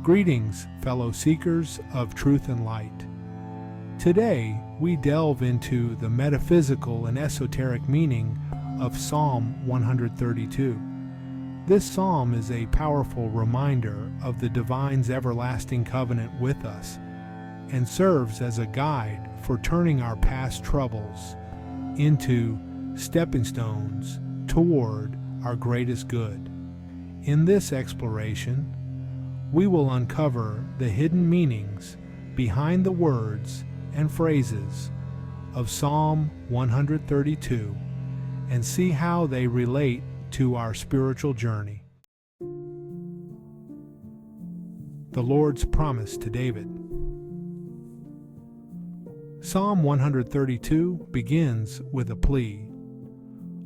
Greetings, fellow seekers of truth and light. Today, we delve into the metaphysical and esoteric meaning of Psalm 132. This psalm is a powerful reminder of the divine's everlasting covenant with us and serves as a guide for turning our past troubles into stepping stones toward our greatest good. In this exploration, we will uncover the hidden meanings behind the words and phrases of Psalm 132 and see how they relate to our spiritual journey. The Lord's promise to David. Psalm 132 begins with a plea.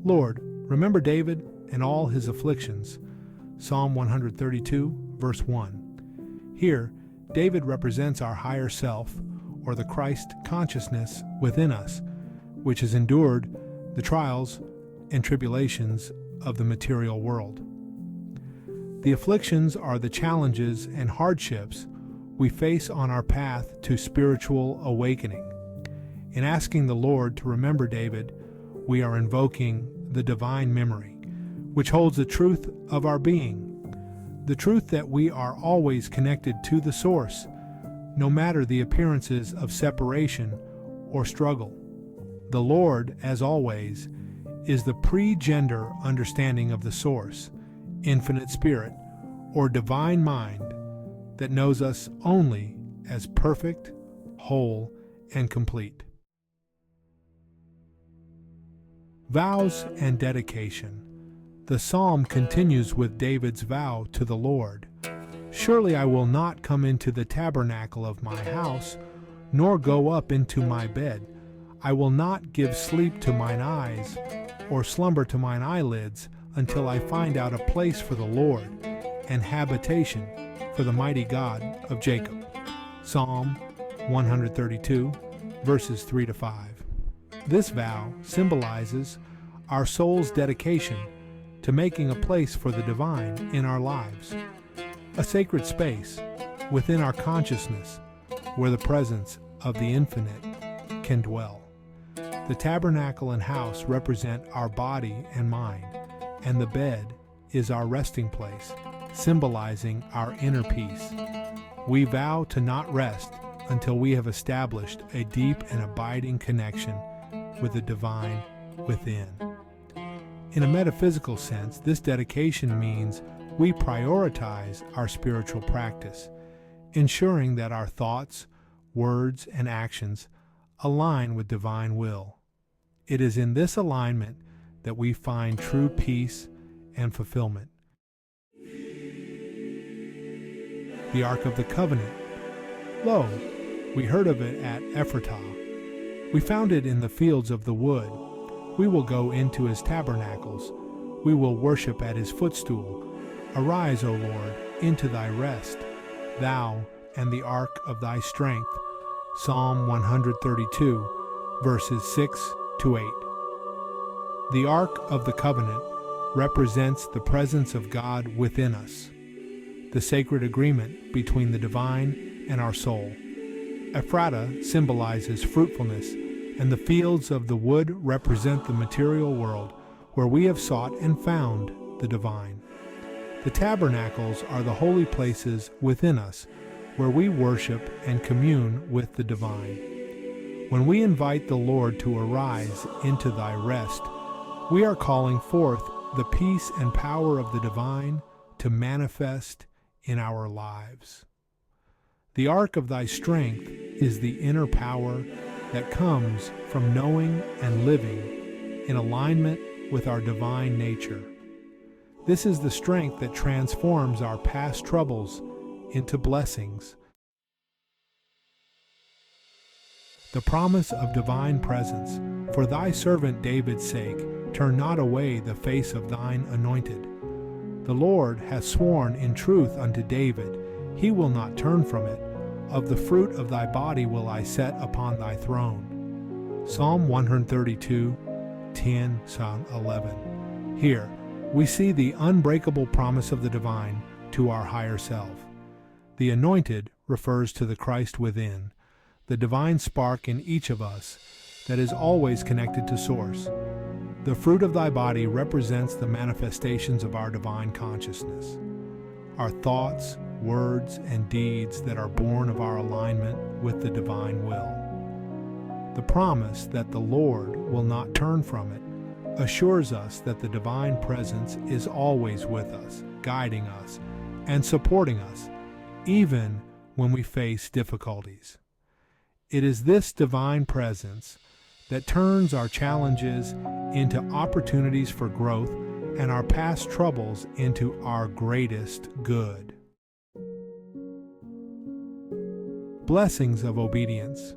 Lord, remember David and all his afflictions. Psalm 132, verse 1. Here, David represents our higher self, or the Christ consciousness within us, which has endured the trials and tribulations of the material world. The afflictions are the challenges and hardships we face on our path to spiritual awakening. In asking the Lord to remember David, we are invoking the divine memory, which holds the truth of our being, the truth that we are always connected to the source, no matter the appearances of separation or struggle. The Lord, as always, is the pre-gender understanding of the source, infinite spirit, or divine mind that knows us only as perfect, whole, and complete. Vows and Dedication. The psalm continues with David's vow to the Lord. Surely I will not come into the tabernacle of my house, nor go up into my bed. I will not give sleep to mine eyes, or slumber to mine eyelids, until I find out a place for the Lord, and habitation for the mighty God of Jacob. Psalm 132, verses 3-5. This vow symbolizes our soul's dedication to making a place for the divine in our lives, a sacred space within our consciousness where the presence of the infinite can dwell. The tabernacle and house represent our body and mind, and the bed is our resting place, symbolizing our inner peace. We vow to not rest until we have established a deep and abiding connection with the divine within. In a metaphysical sense, this dedication means we prioritize our spiritual practice, ensuring that our thoughts, words, and actions align with divine will. It is in this alignment that we find true peace and fulfillment. The Ark of the Covenant. Lo, we heard of it at Ephratah. We found it in the fields of the wood. We will go into his tabernacles. We will worship at his footstool. Arise, O Lord, into thy rest, thou and the ark of thy strength. Psalm 132, verses 6-8. The Ark of the Covenant represents the presence of God within us, the sacred agreement between the divine and our soul. Ephratah symbolizes fruitfulness, and the fields of the wood represent the material world where we have sought and found the divine. The tabernacles are the holy places within us where we worship and commune with the divine. When we invite the Lord to arise into thy rest, we are calling forth the peace and power of the divine to manifest in our lives. The ark of thy strength is the inner power that comes from knowing and living in alignment with our divine nature. This is the strength that transforms our past troubles into blessings. The promise of divine presence. For thy servant David's sake, turn not away the face of thine anointed. The Lord hath sworn in truth unto David, he will not turn from it. Of the fruit of thy body will I set upon thy throne. Psalm 132, 10-11. Here, we see the unbreakable promise of the divine to our higher self. The anointed refers to the Christ within, the divine spark in each of us that is always connected to Source. The fruit of thy body represents the manifestations of our divine consciousness, our thoughts, words, and deeds that are born of our alignment with the divine will. The promise that the Lord will not turn from it assures us that the divine presence is always with us, guiding us, and supporting us, even when we face difficulties. It is this divine presence that turns our challenges into opportunities for growth and our past troubles into our greatest good. Blessings of obedience.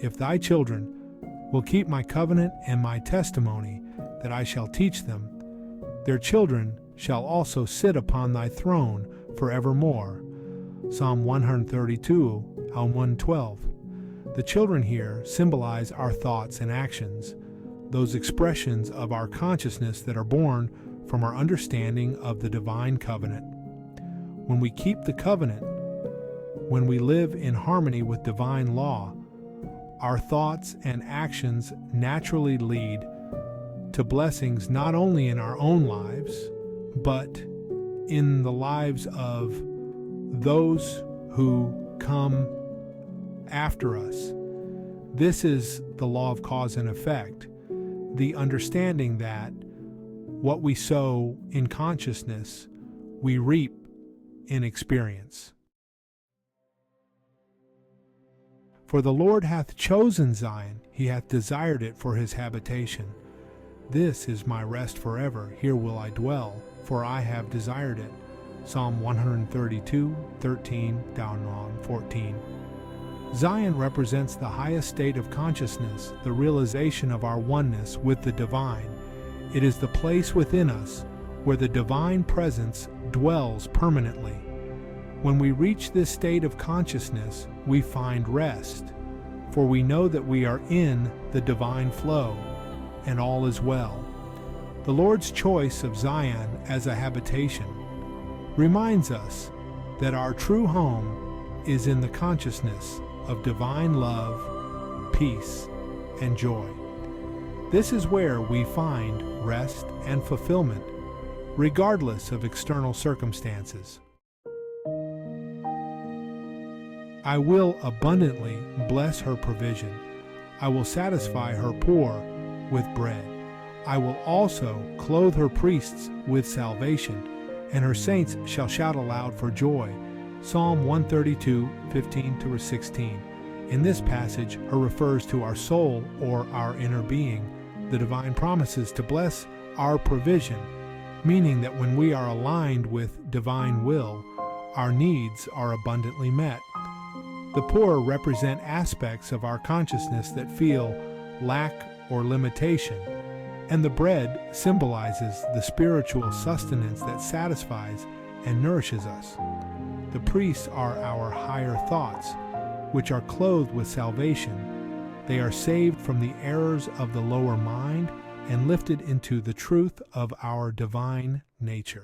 If thy children will keep my covenant and my testimony that I shall teach them, their children shall also sit upon thy throne forevermore. Psalm 132 and 112. The children here symbolize our thoughts and actions, those expressions of our consciousness that are born from our understanding of the divine covenant. When we keep the covenant, when we live in harmony with divine law, our thoughts and actions naturally lead to blessings not only in our own lives, but in the lives of those who come after us. This is the law of cause and effect, the understanding that what we sow in consciousness, we reap in experience. For the Lord hath chosen Zion, he hath desired it for his habitation. This is my rest forever, here will I dwell, for I have desired it. Psalm 132, 13 down on 14. Zion represents the highest state of consciousness, the realization of our oneness with the divine. It is the place within us where the divine presence dwells permanently. When we reach this state of consciousness, we find rest, for we know that we are in the divine flow, and all is well. The Lord's choice of Zion as a habitation reminds us that our true home is in the consciousness of divine love, peace, and joy. This is where we find rest and fulfillment, regardless of external circumstances. I will abundantly bless her provision. I will satisfy her poor with bread. I will also clothe her priests with salvation, and her saints shall shout aloud for joy. Psalm 132, 15-16. In this passage, her refers to our soul or our inner being. The divine promises to bless our provision, meaning that when we are aligned with divine will, our needs are abundantly met. The poor represent aspects of our consciousness that feel lack or limitation, and the bread symbolizes the spiritual sustenance that satisfies and nourishes us. The priests are our higher thoughts, which are clothed with salvation. They are saved from the errors of the lower mind and lifted into the truth of our divine nature.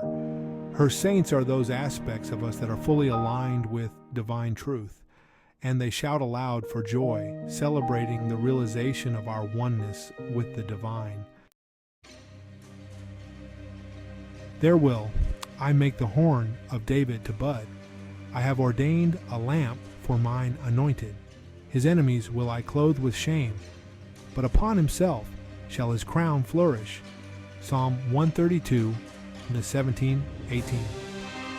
Her saints are those aspects of us that are fully aligned with divine truth, and they shout aloud for joy, celebrating the realization of our oneness with the divine. There will I make the horn of David to bud. I have ordained a lamp for mine anointed. His enemies will I clothe with shame, but upon himself shall his crown flourish. Psalm 132, 17, 18.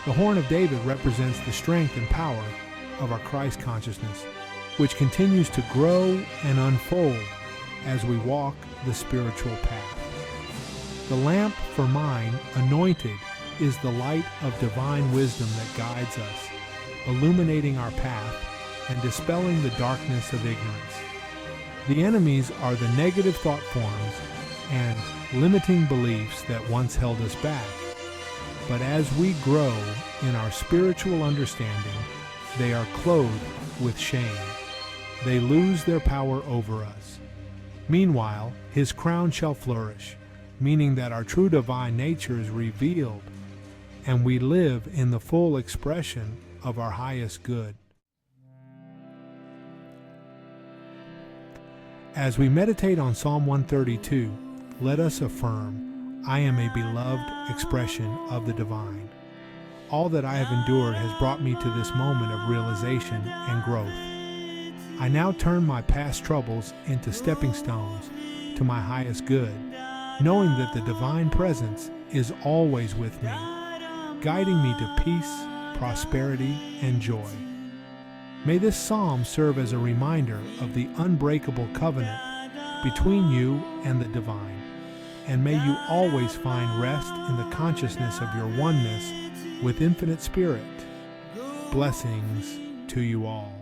The horn of David represents the strength and power of our Christ consciousness, which continues to grow and unfold as we walk the spiritual path. The lamp for mine anointed is the light of divine wisdom that guides us, illuminating our path and dispelling the darkness of ignorance. The enemies are the negative thought forms and limiting beliefs that once held us back. But as we grow in our spiritual understanding, they are clothed with shame. They lose their power over us. Meanwhile, his crown shall flourish, meaning that our true divine nature is revealed, and we live in the full expression of our highest good. As we meditate on Psalm 132, let us affirm, I am a beloved expression of the divine. All that I have endured has brought me to this moment of realization and growth. I now turn my past troubles into stepping stones to my highest good, knowing that the divine presence is always with me, guiding me to peace, prosperity, and joy. May this psalm serve as a reminder of the unbreakable covenant between you and the divine, and may you always find rest in the consciousness of your oneness with Infinite Spirit. Blessings to you all.